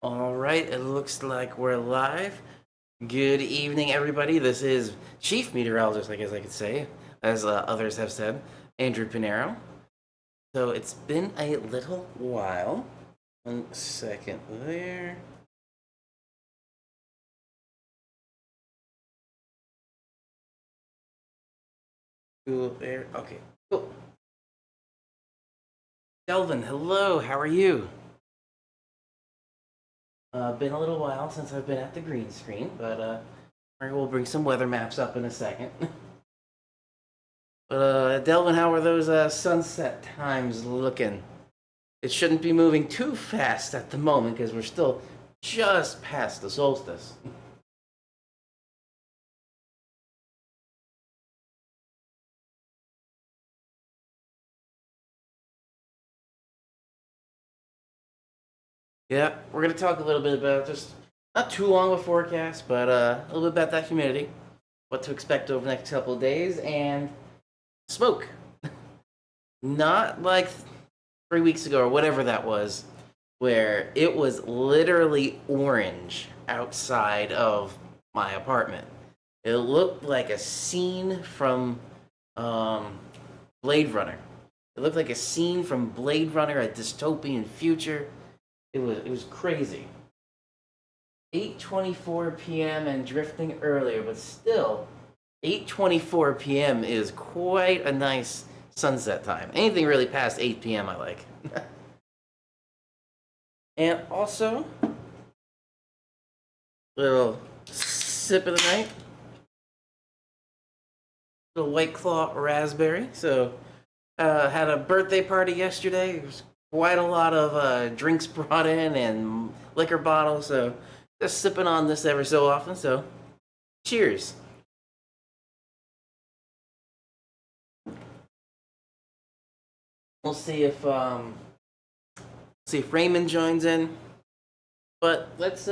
All right, it looks like we're live. Good evening, everybody. This is Chief Meteorologist, I guess I could say, as others have said, Andrew Pinero. So it's been a little while. 1 second there. Cool there. Okay, cool. Delvin, hello. How are you? Been a little while since I've been at the green screen, but we'll bring some weather maps up in a second. But Delvin, how are those sunset times looking? It shouldn't be moving too fast at the moment because we're still just past the solstice. Yeah, we're going to talk a little bit about just not too long of a forecast, but a little bit about that humidity, what to expect over the next couple of days, and smoke. Not like 3 weeks ago or whatever that was, where it was literally orange outside of my apartment. It looked like a scene from Blade Runner. It looked like a scene from Blade Runner, a dystopian future. It was crazy. 8:24 p.m. and drifting earlier, but still, 8:24 p.m. is quite a nice sunset time. Anything really past 8 p.m. I like. And also, little sip of the night. Little White Claw raspberry. So, had a birthday party yesterday. It was quite a lot of drinks brought in and liquor bottles. So, just sipping on this every so often. So, cheers. We'll see if Raymond joins in. But let's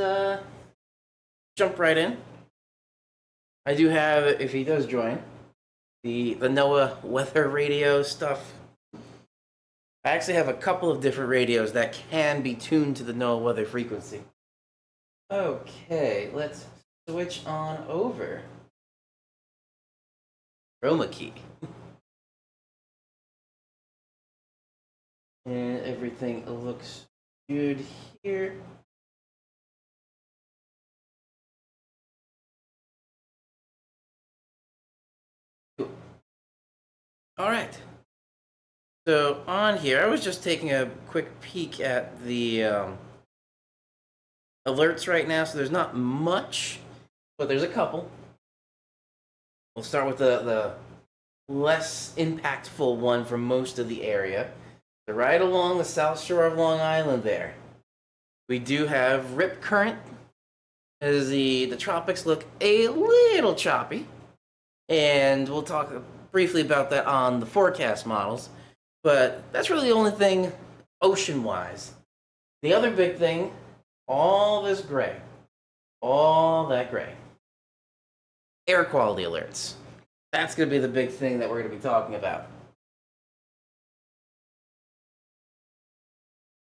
jump right in. I do have, if he does join, the NOAA weather radio stuff. I actually have a couple of different radios that can be tuned to the NOAA weather frequency. Okay, let's switch on over. Chroma key. And everything looks good here. Cool. All right. So on here, I was just taking a quick peek at the alerts right now. So there's not much, but there's a couple. We'll start with the less impactful one for most of the area. So right along the south shore of Long Island there, we do have rip current as the tropics look a little choppy. And we'll talk briefly about that on the forecast models. But that's really the only thing ocean-wise. The other big thing, all this gray. All that gray. Air quality alerts. That's going to be the big thing that we're going to be talking about.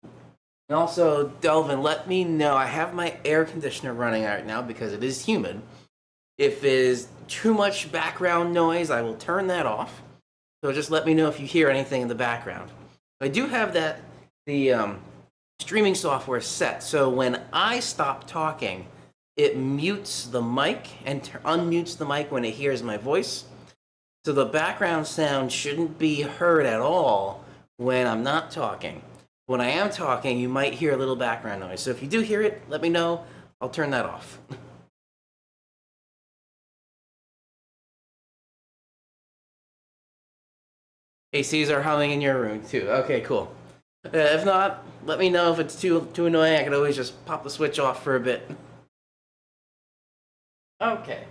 And also, Delvin, let me know. I have my air conditioner running right now because it is humid. If it is too much background noise, I will turn that off. So just let me know if you hear anything in the background. I do have the streaming software set, so when I stop talking, it mutes the mic and unmutes the mic when it hears my voice. So the background sound shouldn't be heard at all when I'm not talking. When I am talking, you might hear a little background noise. So if you do hear it, let me know. I'll turn that off. ACs are humming in your room too. Okay, cool. If not, let me know if it's too annoying. I can always just pop the switch off for a bit. Okay.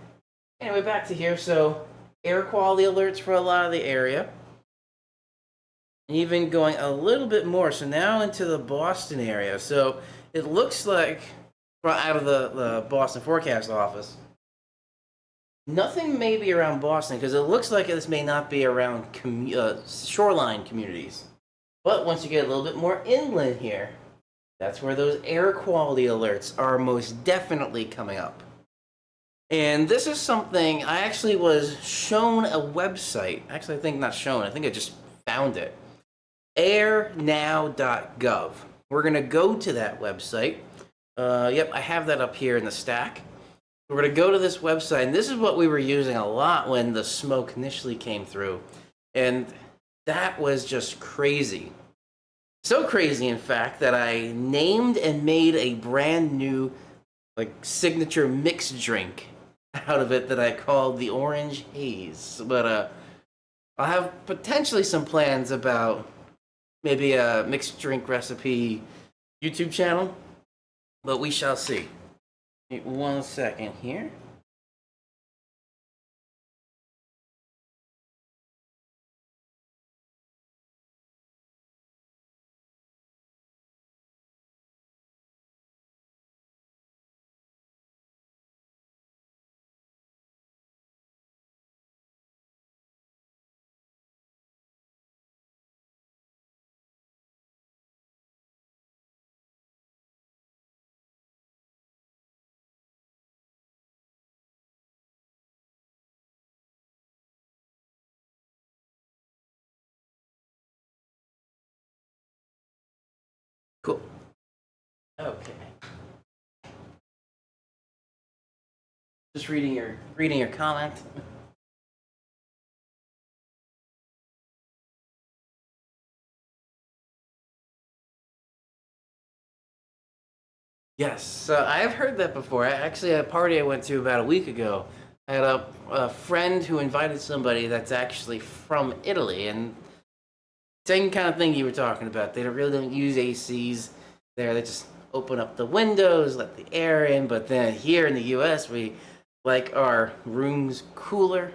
Anyway, back to here. So, air quality alerts for a lot of the area. Even going a little bit more. So now into the Boston area. So it looks like, out of the Boston forecast office, nothing may be around Boston because it looks like this may not be around shoreline communities. But once you get a little bit more inland here, that's where those air quality alerts are most definitely coming up. And this is something I actually was shown a website. Actually, I think not shown. I think I just found it. airnow.gov. We're going to go to that website. Yep, I have that up here in the stack. We're going to go to this website, and this is what we were using a lot when the smoke initially came through. And that was just crazy. So crazy, in fact, that I named and made a brand new signature mixed drink out of it that I called the Orange Haze. But I'll have potentially some plans about maybe a mixed drink recipe YouTube channel, but we shall see. Wait 1 second here. Cool. Okay. Just reading your comment. Yes, so I've heard that before. Actually, at a party I went to about a week ago, I had a friend who invited somebody that's actually from Italy, and same kind of thing you were talking about. They don't use ACs there. They just open up the windows, let the air in. But then here in the U.S., we like our rooms cooler.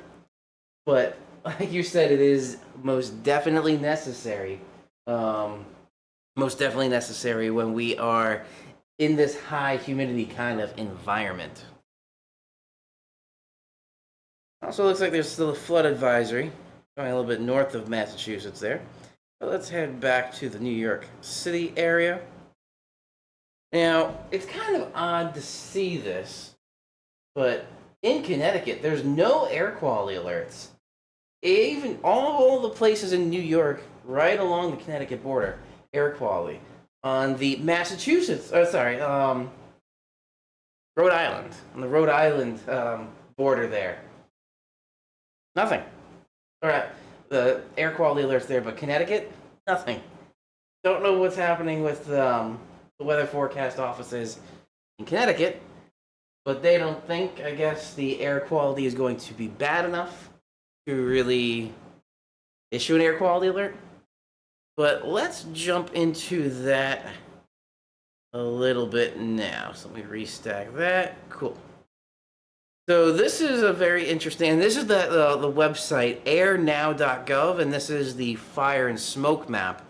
But like you said, it is most definitely necessary. Most definitely necessary when we are in this high humidity kind of environment. Also looks like there's still a flood advisory going a little bit north of Massachusetts there. But let's head back to the New York City area. Now, it's kind of odd to see this, but in Connecticut, there's no air quality alerts. Even all the places in New York, right along the Connecticut border, air quality. On the Rhode Island, on the Rhode Island border there. Nothing. All right, the air quality alerts there, but Connecticut, nothing. Don't know what's happening with the weather forecast offices in Connecticut, but they don't think, I guess, the air quality is going to be bad enough to really issue an air quality alert. But let's jump into that a little bit now. So let me restack that. Cool. So this is a very interesting, and this is the website airnow.gov, and this is the fire and smoke map.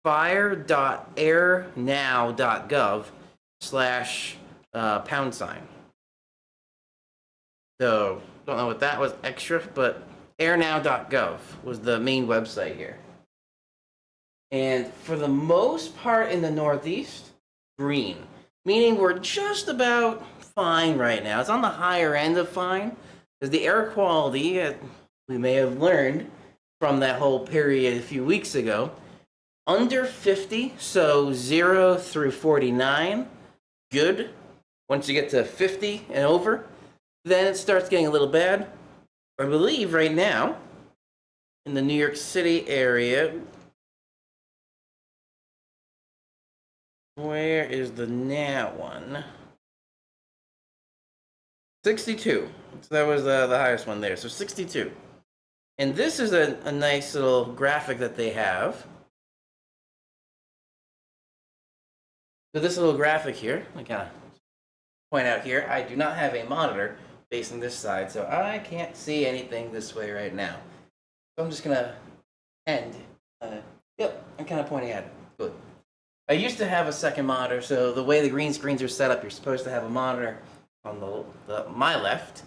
fire.airnow.gov/#. So don't know what that was extra, but airnow.gov was the main website here. And for the most part in the Northeast, green, meaning we're just about fine right now. It's on the higher end of fine, because the air quality, we may have learned from that whole period a few weeks ago, under 50, so 0 through 49, good. Once you get to 50 and over, then it starts getting a little bad. I believe right now, in the New York City area, where is the now one? 62. So that was the highest one there. So 62. And this is a nice little graphic that they have. So this little graphic here, I kind of point out here, I do not have a monitor facing this side, so I can't see anything this way right now. So I'm just going to end. Yep, I'm kind of pointing at it. Good. I used to have a second monitor, so the way the green screens are set up, you're supposed to have a monitor on my left,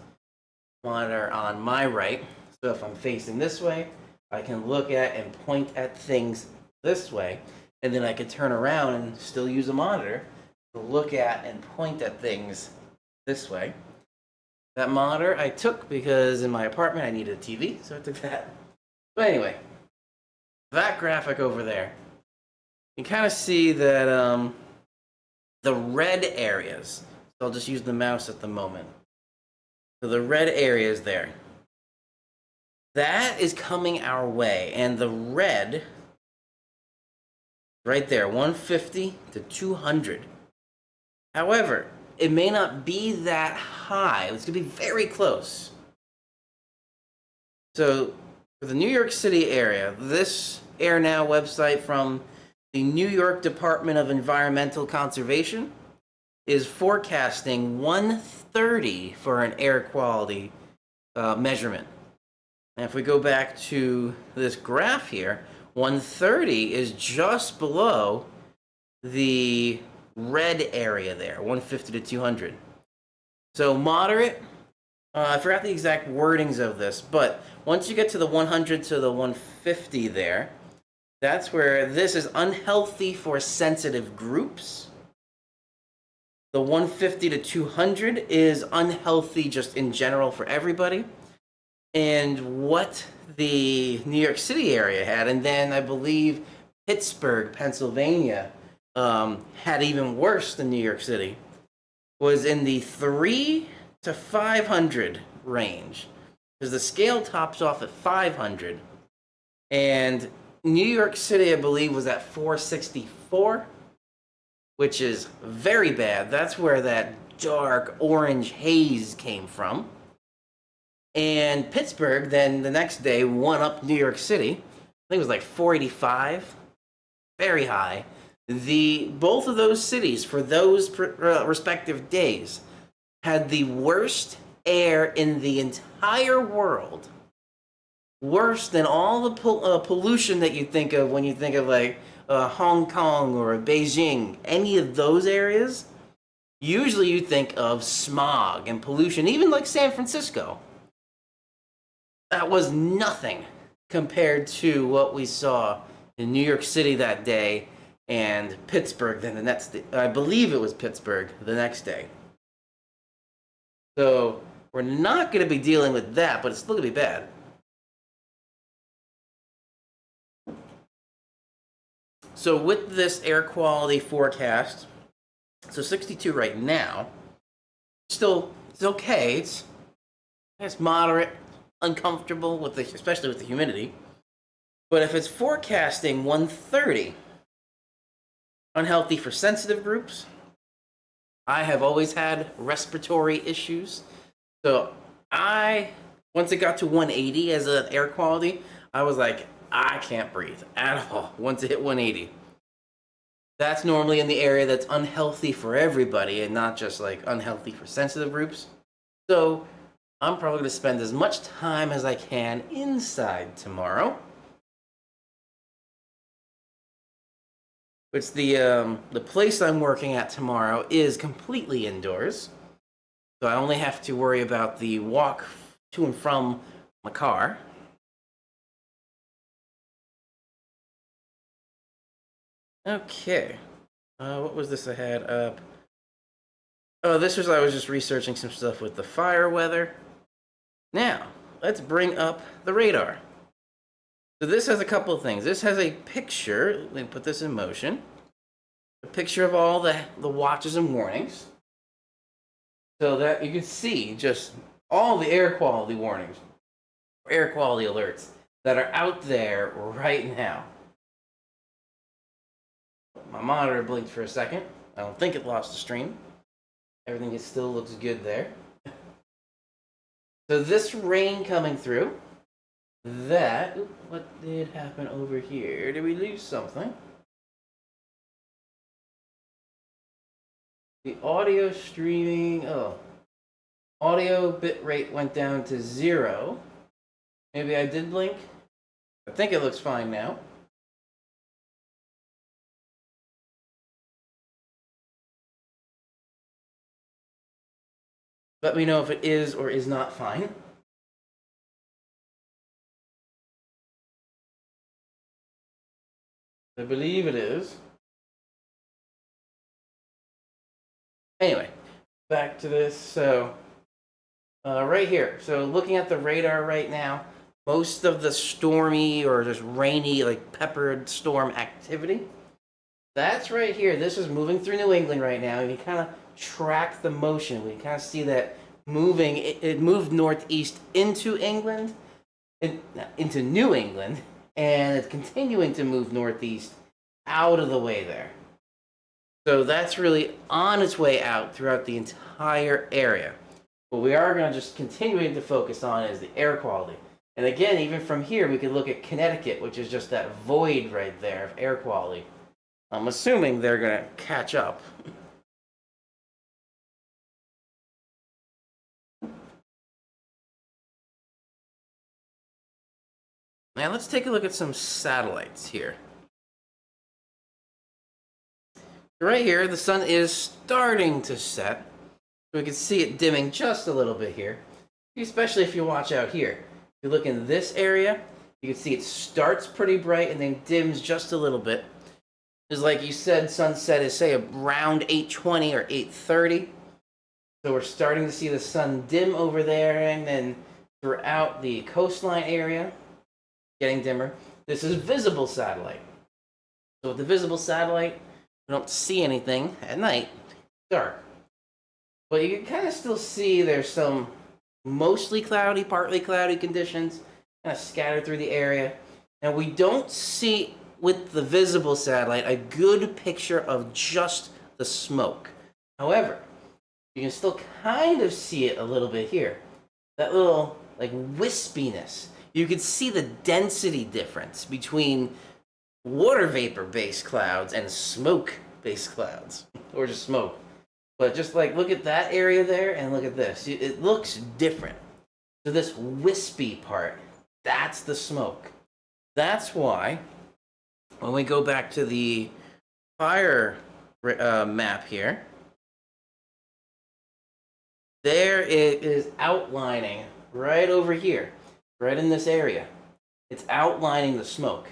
monitor on my right. So if I'm facing this way, I can look at and point at things this way. and then I could turn around and still use a monitor to look at and point at things this way. That monitor I took because in my apartment I needed a TV, so I took that. But anyway, that graphic over there, you kind of see that the red areas, so I'll just use the mouse at the moment. So the red areas there, that is coming our way, and the red right there, 150 to 200. However, it may not be that high. It's going to be very close. So for the New York City area, this Air Now website from the New York Department of Environmental Conservation is forecasting 130 for an air quality measurement. And if we go back to this graph here, 130 is just below the red area there, 150 to 200. So moderate, I forgot the exact wordings of this, but once you get to the 100 to the 150 there, that's where this is unhealthy for sensitive groups. The 150 to 200 is unhealthy just in general for everybody. And what the New York City area had, and then I believe Pittsburgh, Pennsylvania, had even worse than New York City, was in the 3 to 500 range. Because the scale tops off at 500. And New York City, I believe, was at 464, which is very bad. That's where that dark orange haze came from. And Pittsburgh, then the next day, won up New York City. I think it was like 485, very high. Both of those cities, for those respective days, had the worst air in the entire world. Worse than all the pollution that you think of when you think of like Hong Kong or Beijing. Any of those areas, usually you think of smog and pollution, even like San Francisco. That was nothing compared to what we saw in New York City that day and Pittsburgh then the next day. I believe it was Pittsburgh the next day. So we're not going to be dealing with that, but it's still going to be bad. So with this air quality forecast, so 62 right now, still it's okay. It's moderate, uncomfortable with especially with the humidity. But if it's forecasting 130, unhealthy for sensitive groups. I have always had respiratory issues. So once it got to 180 as an air quality, I was like, I can't breathe at all once it hit 180. That's normally in the area that's unhealthy for everybody and not just like unhealthy for sensitive groups. So I'm probably going to spend as much time as I can inside tomorrow. Which the place I'm working at tomorrow is completely indoors. So I only have to worry about the walk to and from my car. Okay. What was this I had up? Oh, I was just researching some stuff with the fire weather. Now, let's bring up the radar. So this has a couple of things. This has a picture. Let me put this in motion. A picture of all the watches and warnings. So that you can see just all the air quality warnings, air quality alerts that are out there right now. My monitor blinked for a second. I don't think it lost the stream. Everything still looks good there. So this rain coming through, what did happen over here? Did we lose something? The audio streaming, audio bitrate went down to 0. Maybe I did blink. I think it looks fine now. Let me know if it is or is not fine. I believe it is. Anyway, back to this. So, right here. So, looking at the radar right now, most of the stormy or just rainy, like peppered storm activity, that's right here. This is moving through New England right now. You can kind of track the motion. We kind of see that moving. It moved northeast into England, into New England, and it's continuing to move northeast out of the way there. So that's really on its way out throughout the entire area. What we are going to just continuing to focus on is the air quality. And again, even from here, we could look at Connecticut, which is just that void right there of air quality. I'm assuming they're going to catch up. Now let's take a look at some satellites here. Right here, the sun is starting to set. We can see it dimming just a little bit here, especially if you watch out here. If you look in this area, you can see it starts pretty bright and then dims just a little bit. It's like you said, sunset is, say, around 8:20 or 8:30. So we're starting to see the sun dim over there, and then throughout the coastline area, getting dimmer. This is visible satellite. So with the visible satellite, we don't see anything at night. It's dark. But you can kind of still see there's some mostly cloudy, partly cloudy conditions kind of scattered through the area. And we don't see, with the visible satellite, a good picture of just the smoke. However, you can still kind of see it a little bit here. That little, like, wispiness. You can see the density difference between water vapor-based clouds and smoke-based clouds. Or just smoke. But just like, look at that area there and look at this. It looks different. So this wispy part, that's the smoke. That's why, when we go back to the fire map here, there it is outlining right over here, right in this area. It's outlining the smoke.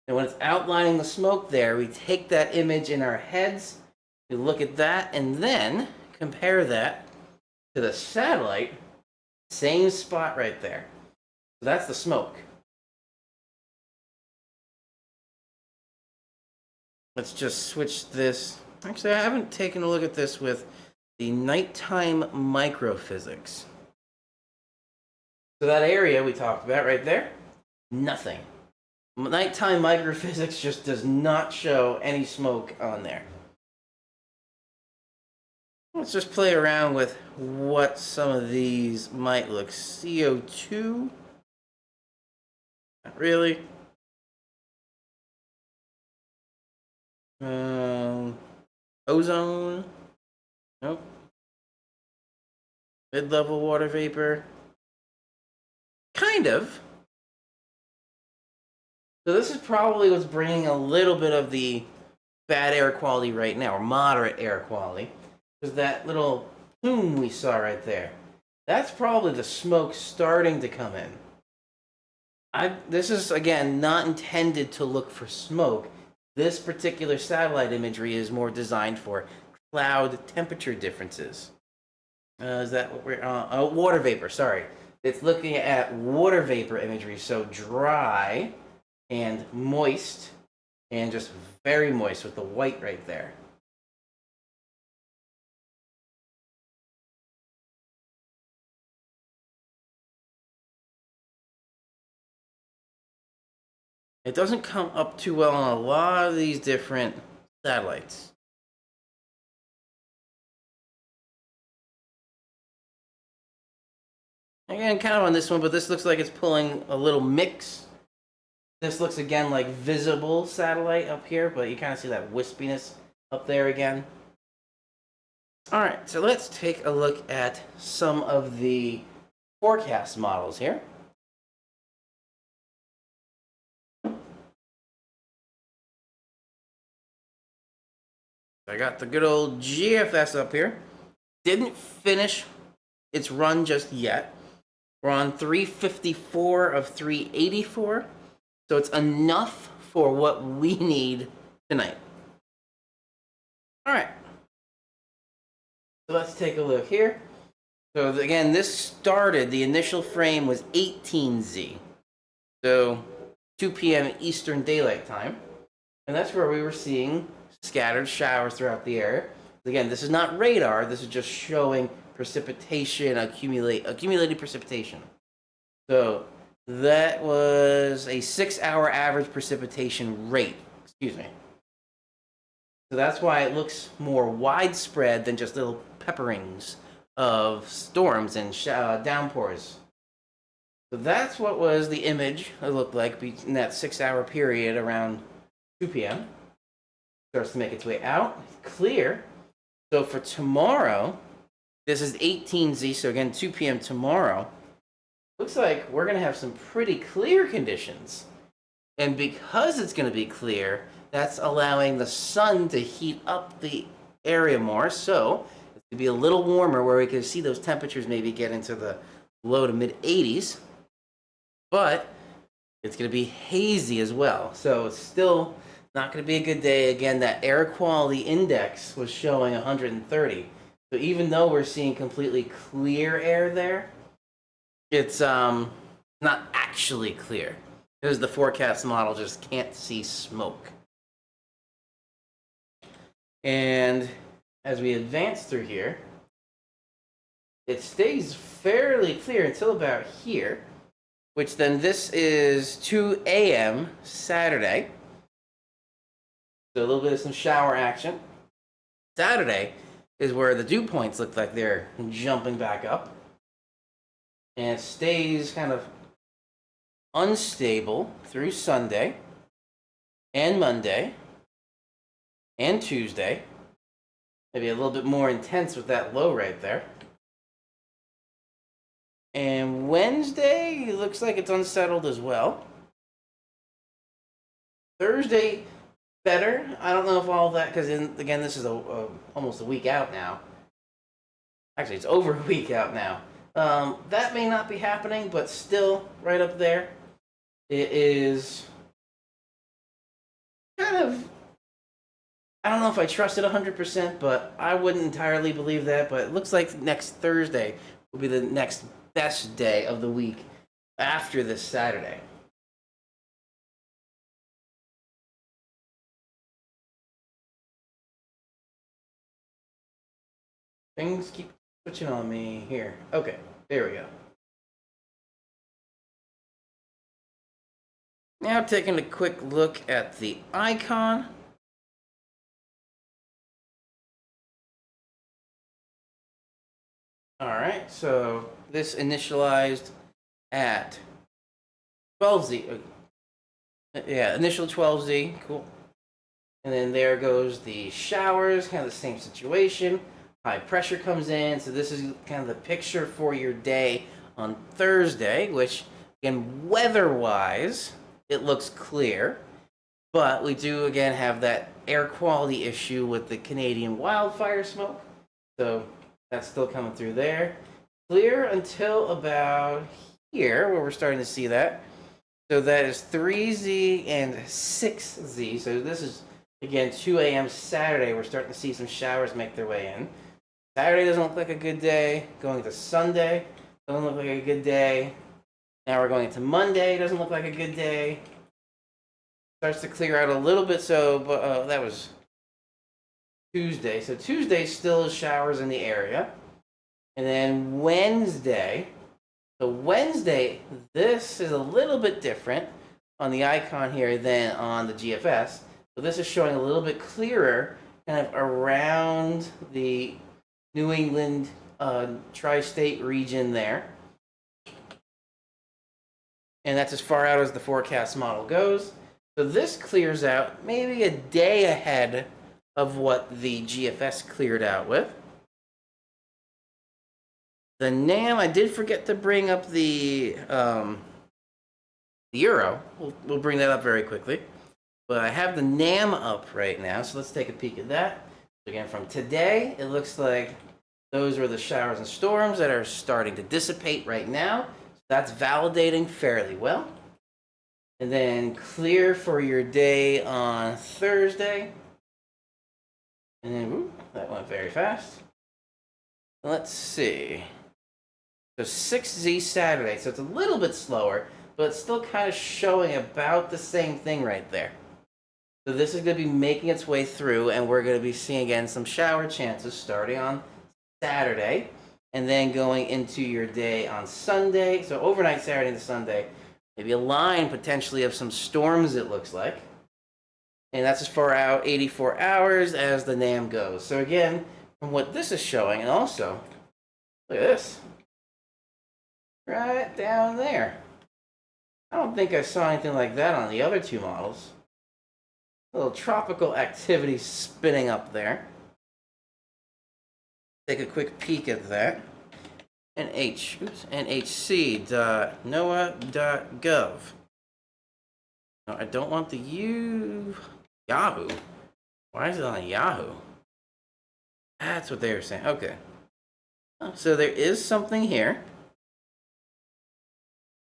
And when it's outlining the smoke there, we take that image in our heads, we look at that, and then compare that to the satellite, same spot right there. So that's the smoke. Let's just switch this. Actually, I haven't taken a look at this with the nighttime microphysics. So that area we talked about right there, nothing. Nighttime microphysics just does not show any smoke on there. Let's just play around with what some of these might look. CO2? Not really. Ozone? Nope. Mid-level water vapor? Kind of. So this is probably what's bringing a little bit of the bad air quality right now, or moderate air quality. Because that little plume we saw right there, that's probably the smoke starting to come in. This is, again, not intended to look for smoke. This particular satellite imagery is more designed for cloud temperature differences. Is that what we're water vapor, sorry. It's looking at water vapor imagery, so dry and moist, and just very moist with the white right there. It doesn't come up too well on a lot of these different satellites. Again, kind of on this one, but this looks like it's pulling a little mix. This looks again like visible satellite up here, but you kind of see that wispiness up there again. All right, so let's take a look at some of the forecast models here. I got the good old GFS up here. Didn't finish its run just yet. We're on 354 of 384. So it's enough for what we need tonight. All right. So let's take a look here. So again, this started, the initial frame was 18Z. So 2 p.m. Eastern Daylight Time. And that's where we were seeing scattered showers throughout the area. Again, this is not radar. This is just showing precipitation, accumulated precipitation. So that was a 6-hour average precipitation rate. Excuse me. So that's why it looks more widespread than just little pepperings of storms and downpours. So that's what was the image it looked like in that 6-hour period around 2 p.m. Starts to make its way out. Clear. So for tomorrow, this is 18Z, so again, 2 p.m. tomorrow. Looks like we're going to have some pretty clear conditions. And because it's going to be clear, that's allowing the sun to heat up the area more. So it's going to be a little warmer where we can see those temperatures maybe get into the low to mid 80s. But it's going to be hazy as well. So it's still not going to be a good day. Again, that air quality index was showing 130. So even though we're seeing completely clear air there, it's not actually clear because the forecast model just can't see smoke. And as we advance through here, it stays fairly clear until about here, which then this is 2 a.m. Saturday. So a little bit of some shower action. Saturday is where the dew points look like they're jumping back up. And it stays kind of unstable through Sunday and Monday and Tuesday. Maybe a little bit more intense with that low right there. And Wednesday, it looks like it's unsettled as well. Thursday, better. I don't know if all that, because again, this is almost a week out now. Actually, it's over a week out now. That may not be happening, but still right up there. It is kind of, I don't know if I trust it 100%, but I wouldn't entirely believe that. But it looks like next Thursday will be the next best day of the week after this Saturday. Things keep switching on me here. Okay, there we go. Now taking a quick look at the icon. All right, so this initialized at 12Z. Yeah, initial 12Z, cool. And then there goes the showers, kind of the same situation. High pressure comes in, so this is kind of the picture for your day on Thursday, which, again, weather-wise, it looks clear. But we do, again, have that air quality issue with the Canadian wildfire smoke. So that's still coming through there. Clear until about here, where we're starting to see that. So that is 3Z and 6Z. So this is, again, 2 a.m. Saturday. We're starting to see some showers make their way in. Saturday doesn't look like a good day. Going to Sunday doesn't look like a good day. Now we're going into Monday. Doesn't look like a good day. Starts to clear out a little bit. So, but that was Tuesday. So Tuesday still is showers in the area. And then Wednesday. So Wednesday, this is a little bit different on the icon here than on the GFS. So this is showing a little bit clearer kind of around the New England tri-state region there. And that's as far out as the forecast model goes. So this clears out maybe a day ahead of what the GFS cleared out with. The NAM, I did forget to bring up the Euro. We'll bring that up very quickly. But I have the NAM up right now, so let's take a peek at that. Again, from today, it looks like those were the showers and storms that are starting to dissipate right now. So that's validating fairly well. And then clear for your day on Thursday. And then, whoop, that went very fast. Let's see. So 6Z Saturday, so it's a little bit slower, but it's still kind of showing about the same thing right there. So this is going to be making its way through, and we're going to be seeing again some shower chances starting on Saturday, and then going into your day on Sunday. So overnight Saturday to Sunday, maybe a line potentially of some storms, it looks like. And that's as far out 84 hours as the NAM goes. So again, from what this is showing, and also, look at this. Right down there. I don't think I saw anything like that on the other two models. A little tropical activity spinning up there. Take a quick peek at that. nhc.noaa.gov. No, I don't want the Yahoo. Why is it on Yahoo? That's what they were saying. Okay. So there is something here.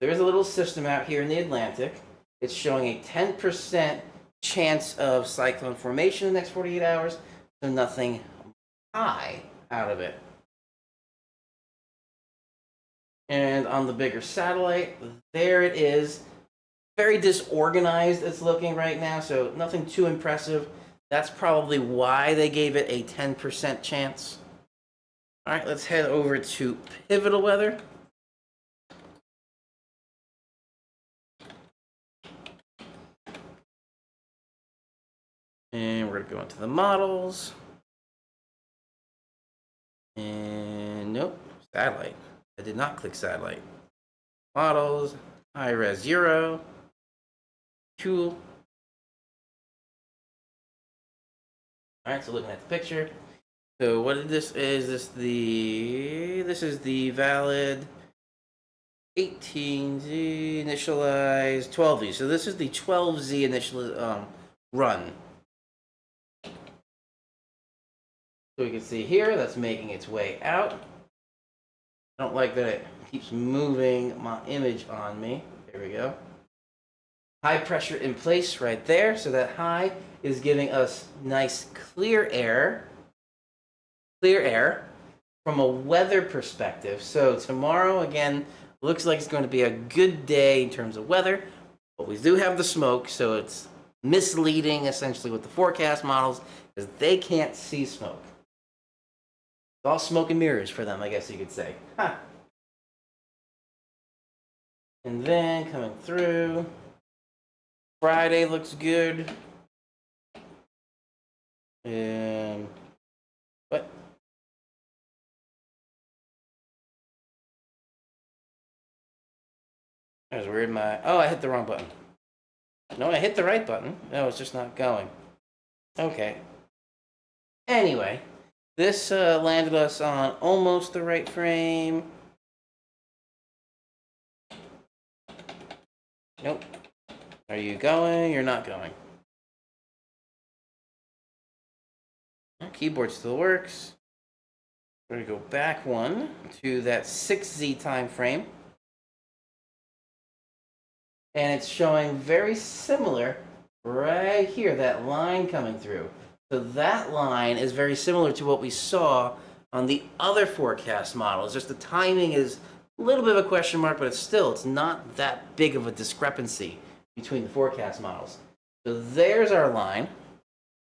There's a little system out here in the Atlantic. It's showing a 10% chance of cyclone formation in the next 48 hours, so nothing high out of it. And on the bigger satellite, there it is. Very disorganized it's looking right now, so nothing too impressive. That's probably why they gave it a 10% chance. All right, let's head over to pivotal weather. And we're going to go into the models. And nope, satellite. I did not click satellite. Models, high res 0. Cool. All right, so looking at the picture. So what this is, this is the valid 18Z initialized 12Z. So this is the 12Z initial run. So we can see here that's making its way out. I don't like that it keeps moving my image on me. There we go. High pressure in place right there. So that high is giving us nice clear air from a weather perspective. So tomorrow, again, looks like it's going to be a good day in terms of weather, but we do have the smoke, so it's misleading essentially with the forecast models because they can't see smoke. It's all smoke and mirrors for them, I guess you could say. Huh. And then coming through, Friday looks good. What? I was weird. I hit the wrong button. No, I hit the right button. No, it's just not going. Okay. Anyway, this landed us on almost the right frame. Nope. Are you going? You're not going. Keyboard still works. We're going to go back one to that 6Z time frame. And it's showing very similar right here, that line coming through. So that line is very similar to what we saw on the other forecast model. It's just the timing is a little bit of a question mark, but it's not that big of a discrepancy between the forecast models. So there's our line.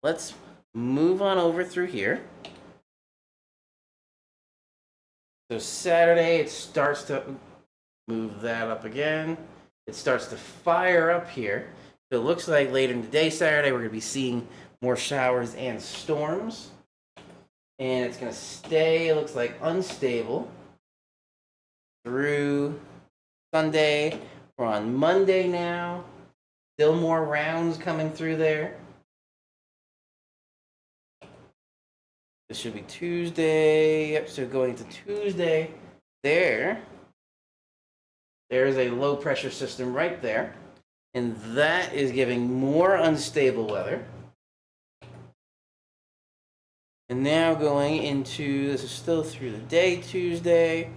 Let's move on over through here. So Saturday, it starts to move that up again. It starts to fire up here. So it looks like later in the day, Saturday, we're going to be seeing more showers and storms. And it's going to stay, it looks like, unstable through Sunday. We're on Monday now. Still more rounds coming through there. This should be Tuesday. Yep, so going to Tuesday there's a low pressure system right there. And that is giving more unstable weather. And now going into, this is still through the day, Tuesday.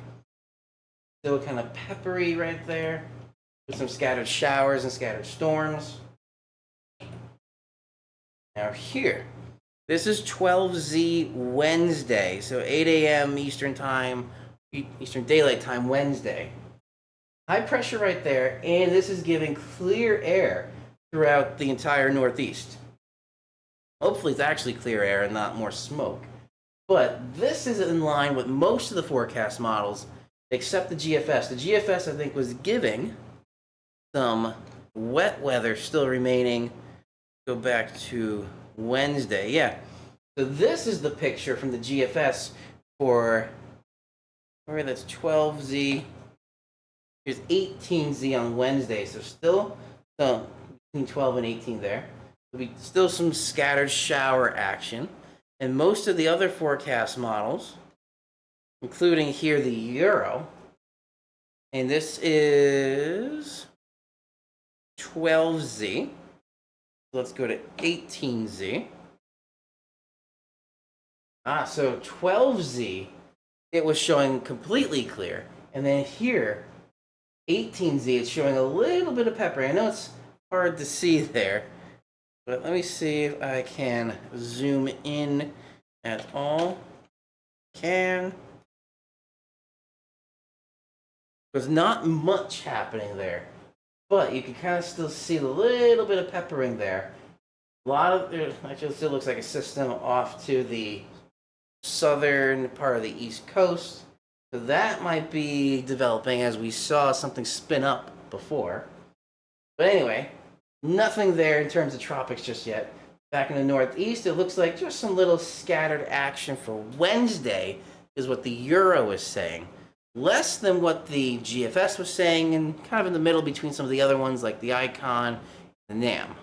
Still kind of peppery right there. with some scattered showers and scattered storms. Now here, this is 12Z Wednesday, so 8 a.m. Eastern Time, Eastern Daylight Time Wednesday. High pressure right there, and this is giving clear air throughout the entire Northeast. Hopefully it's actually clear air and not more smoke. But this is in line with most of the forecast models, except the GFS. The GFS, I think, was giving some wet weather still remaining. Go back to Wednesday. Yeah. So this is the picture from the GFS for, where that's 12Z. Here's 18Z on Wednesday. So still between 12 and 18 there. There'll be still some scattered shower action. And most of the other forecast models, including here the Euro, and this is 12Z. Let's go to 18Z. So 12Z, it was showing completely clear. And then here, 18Z, it's showing a little bit of peppering. I know it's hard to see there, but let me see if I can zoom in at all. There's not much happening there, but you can kind of still see a little bit of peppering there. A lot of it actually still looks like a system off to the southern part of the East Coast. So that might be developing, as we saw something spin up before. But anyway, nothing there in terms of tropics just yet. Back in the Northeast, it looks like just some little scattered action for Wednesday is what the Euro is saying. Less than what the GFS was saying, and kind of in the middle between some of the other ones like the Icon and the NAM.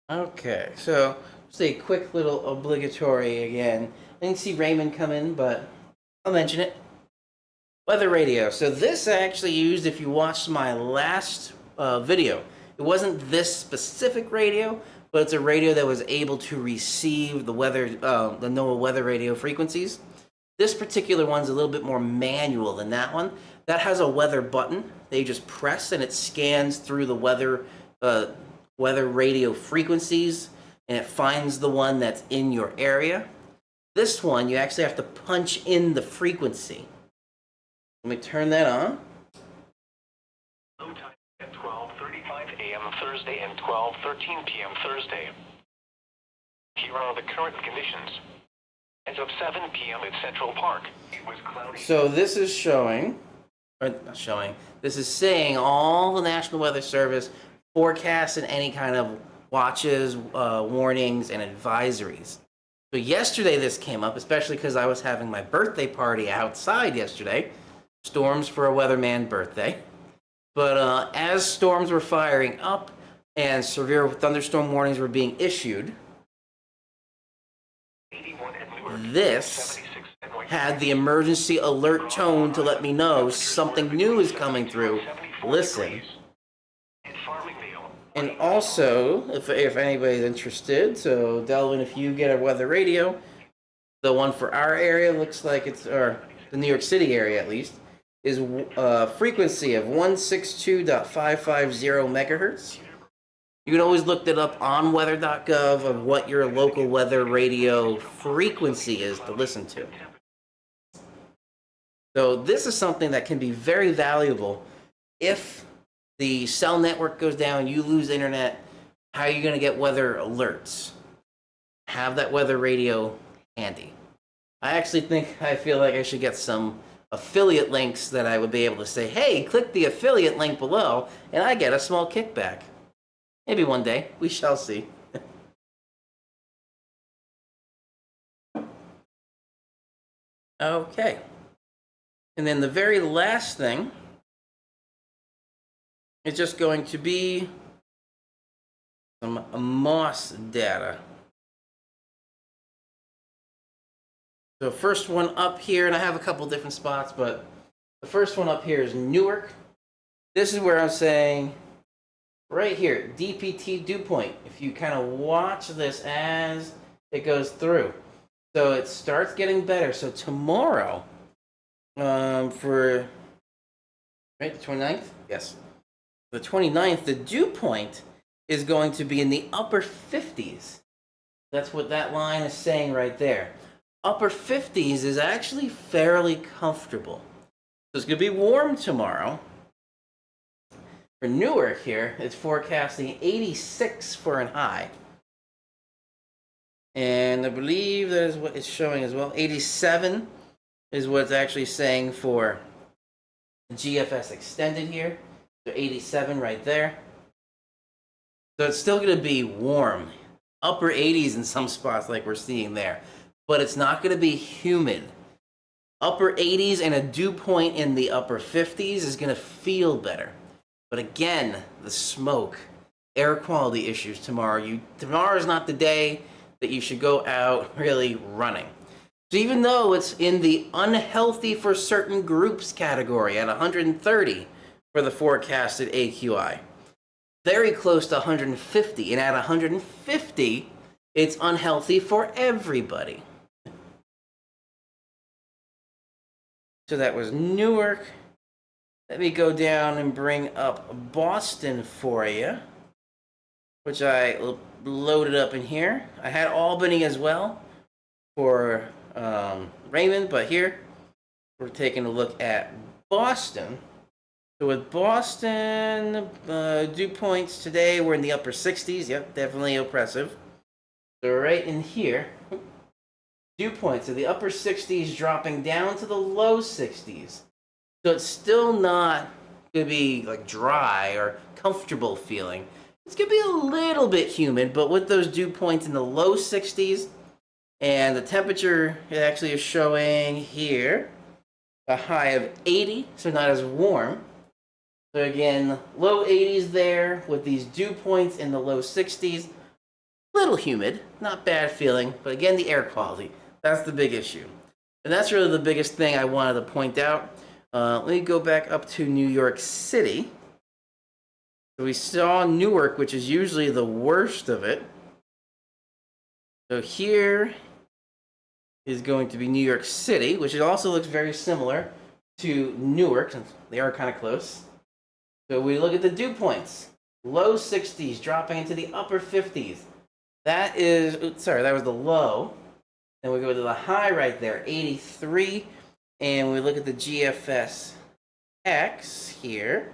Okay, so just a quick little obligatory again. I didn't see Raymond come in, but I'll mention it. Weather radio. So this I actually used if you watched my last video. It wasn't this specific radio, but it's a radio that was able to receive the weather, the NOAA weather radio frequencies. This particular one's a little bit more manual than that one. That has a weather button. They just press and it scans through the weather radio frequencies, and it finds the one that's in your area. This one, you actually have to punch in the frequency. Let me turn that on. Low time at 12:35 a.m. Thursday and 12:13 p.m. Thursday. Here are the current conditions. As of 7 p.m. at Central Park, it was cloudy. So this is showing, or not showing, this is saying all the National Weather Service forecasts and any kind of watches, warnings, and advisories. So yesterday this came up, especially because I was having my birthday party outside yesterday. Storms for a weatherman birthday. But as storms were firing up and severe thunderstorm warnings were being issued, this had the emergency alert tone to let me know something new is coming through. Listen. And also, if anybody's interested, so Delvin, if you get a weather radio, the one for our area looks like it's, or the New York City area at least, is a frequency of 162.550 megahertz. You can always look that up on weather.gov of what your local weather radio frequency is to listen to. So this is something that can be very valuable if the cell network goes down, you lose internet. How are you going to get weather alerts? Have that weather radio handy. I feel like I should get some affiliate links that I would be able to say, hey, click the affiliate link below, and I get a small kickback. Maybe one day. We shall see. Okay. And then the very last thing is just going to be some moss data. So first one up here, and I have a couple different spots, but the first one up here is Newark. This is where I'm saying right here, DPT dew point. If you kind of watch this as it goes through. So it starts getting better. So tomorrow, for, right, the 29th? Yes. The 29th, the dew point is going to be in the upper 50s. That's what that line is saying right there. Upper 50s is actually fairly comfortable. So it's going to be warm tomorrow. For Newark here, it's forecasting 86 for an high. And I believe that is what it's showing as well. 87 is what it's actually saying for GFS extended here. So 87 right there. So it's still going to be warm. Upper 80s in some spots like we're seeing there. But it's not going to be humid. Upper 80s and a dew point in the upper 50s is going to feel better. But again, the smoke, air quality issues tomorrow. Tomorrow is not the day that you should go out really running. So even though it's in the unhealthy for certain groups category at 130 for the forecasted AQI, very close to 150, and at 150, it's unhealthy for everybody. So that was Newark. Let me go down and bring up Boston for you, which I loaded up in here. I had Albany as well for Raymond, but here we're taking a look at Boston. So with Boston, dew points today, we're in the upper 60s. Yep, definitely oppressive. So right in here, dew points of the upper 60s dropping down to the low 60s. So it's still not going to be like dry or comfortable feeling. It's going to be a little bit humid, but with those dew points in the low 60s, and the temperature it actually is showing here a high of 80, so not as warm. So again, low 80s there with these dew points in the low 60s. Little humid, not bad feeling, but again, the air quality, that's the big issue. And that's really the biggest thing I wanted to point out. Let me go back up to New York City. So we saw Newark, which is usually the worst of it. So here is going to be New York City, which also looks very similar to Newark, since they are kind of close. So we look at the dew points. Low 60s, dropping into the upper 50s. That is, that was the low. Then we go to the high right there, 83. And we look at the GFS X here.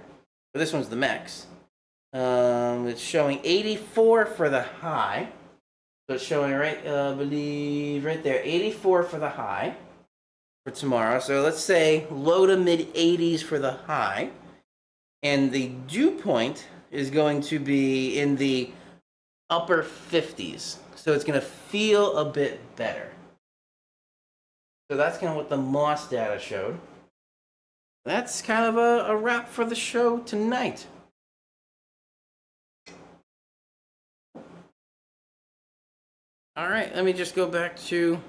Well, this one's the MEX. It's showing 84 for the high. So it's showing right, I believe, right there, 84 for the high for tomorrow. So let's say low to mid 80s for the high. And the dew point is going to be in the upper 50s. So it's going to feel a bit better. So that's kind of what the MOS data showed. That's kind of a wrap for the show tonight. All right, let me just go back to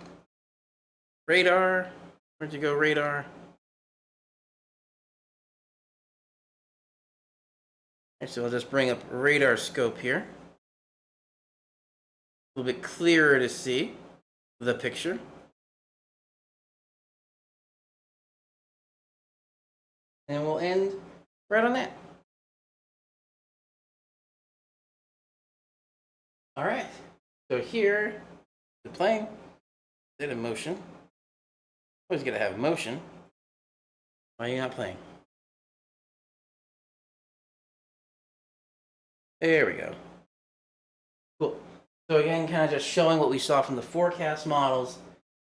radar. Where'd you go, radar? So I'll just bring up radar scope here. A little bit clearer to see the picture. And we'll end right on that. All right. So here, the plane, did a motion. Always gotta have motion. Why are you not playing? There we go. Cool. So again, kind of just showing what we saw from the forecast models.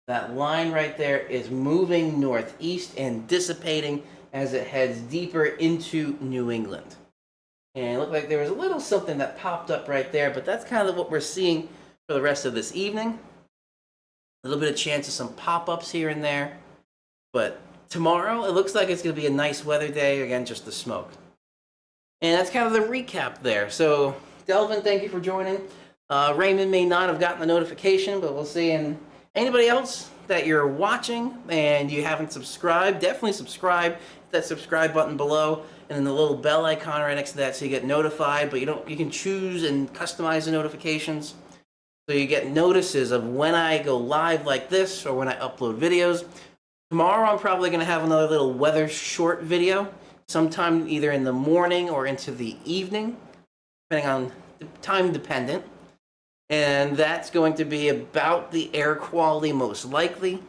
That line right there is moving northeast and dissipating as it heads deeper into New England. And it looked like there was a little something that popped up right there, but that's kind of what we're seeing for the rest of this evening. A little bit of chance of some pop-ups here and there. But tomorrow, it looks like it's going to be a nice weather day. Again, just the smoke. And that's kind of the recap there. So, Delvin, thank you for joining. Raymond may not have gotten the notification, but we'll see. And anybody else, that you're watching and you haven't subscribed, definitely subscribe. Hit that subscribe button below, and then the little bell icon right next to that so you get notified. But you can choose and customize the notifications so you get notices of when I go live like this or when I upload videos. Tomorrow I'm probably going to have another little weather short video, sometime either in the morning or into the evening, depending on the time dependent. And that's going to be about the air quality most likely.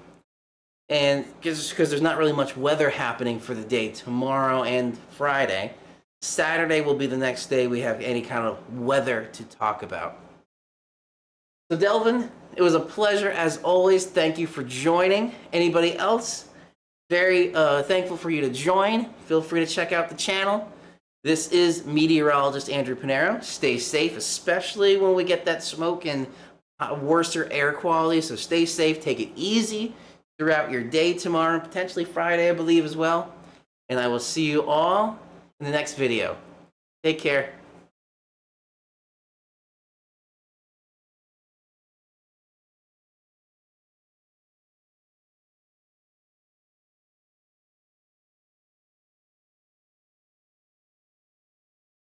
And because there's not really much weather happening for the day tomorrow and Friday, Saturday will be the next day we have any kind of weather to talk about. So Delvin, it was a pleasure as always. Thank you for joining. Anybody else? Very thankful for you to join. Feel free to check out the channel. This is meteorologist Andrew Pinero. Stay safe, especially when we get that smoke and worser air quality. So stay safe, take it easy throughout your day tomorrow, and potentially Friday, I believe, as well. And I will see you all in the next video. Take care.